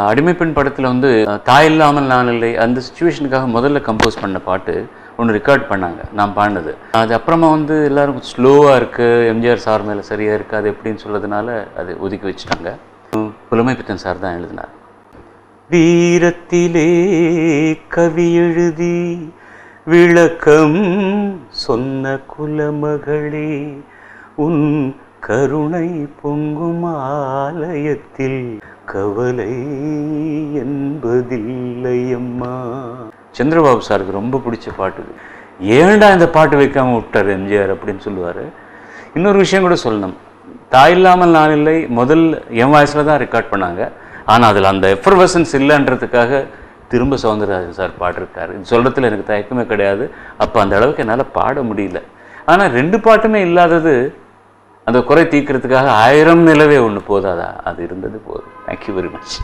அடிமைப்பெண் படத்தில் வந்து தாய் இல்லாமல் நான் இல்லை அந்த சுச்சுவேஷனுக்காக முதல்ல கம்போஸ் பண்ண பாட்டு ஒன்று ரெக்கார்ட் பண்ணாங்க, நான் பாடினது. அது அப்புறமா வந்து எல்லோரும் ஸ்லோவாக இருக்குது, எம்ஜிஆர் சார் மேலே சரியாக இருக்குது, அது எப்படின்னு சொல்கிறதுனால அது ஒதுக்கி வச்சுட்டாங்க. புலமைப்பித்தன் சார் தான் எழுதினார். வீரத்திலே கவி எழுதி விளக்கம் சொன்ன குலமகளே, உன் கருணை பொங்கும் ஆலயத்தில் கவலை என்பதில்லையம்மா. சந்திரபாபு சாருக்கு ரொம்ப பிடிச்ச பாட்டு. ஏன்டா இந்த பாட்டு வைக்காமல் விட்டார் எம்ஜிஆர் அப்படின்னு சொல்லுவார். இன்னொரு விஷயம் கூட சொல்லணும், தாய் இல்லாமல் நான் இல்லை முதல் என் வாய்ஸில் தான் ரெக்கார்ட் பண்ணாங்க. ஆனால் அதில் அந்த எஃபர்வசன்ஸ் இல்லைன்றதுக்காக திரும்ப சௌந்தரராஜன் சார் பாடிருக்காரு. இது சொல்கிறதுல எனக்கு தயக்கமே கிடையாது. அப்போ அந்த அளவுக்கு என்னால் பாட முடியல. ஆனால் 2 பாட்டுமே இல்லாதது அந்த குறை தீர்க்கிறதுக்காக 1000 நிலவே ஒன்று போதாதா, அது இருந்தது போதும். Thank you very much.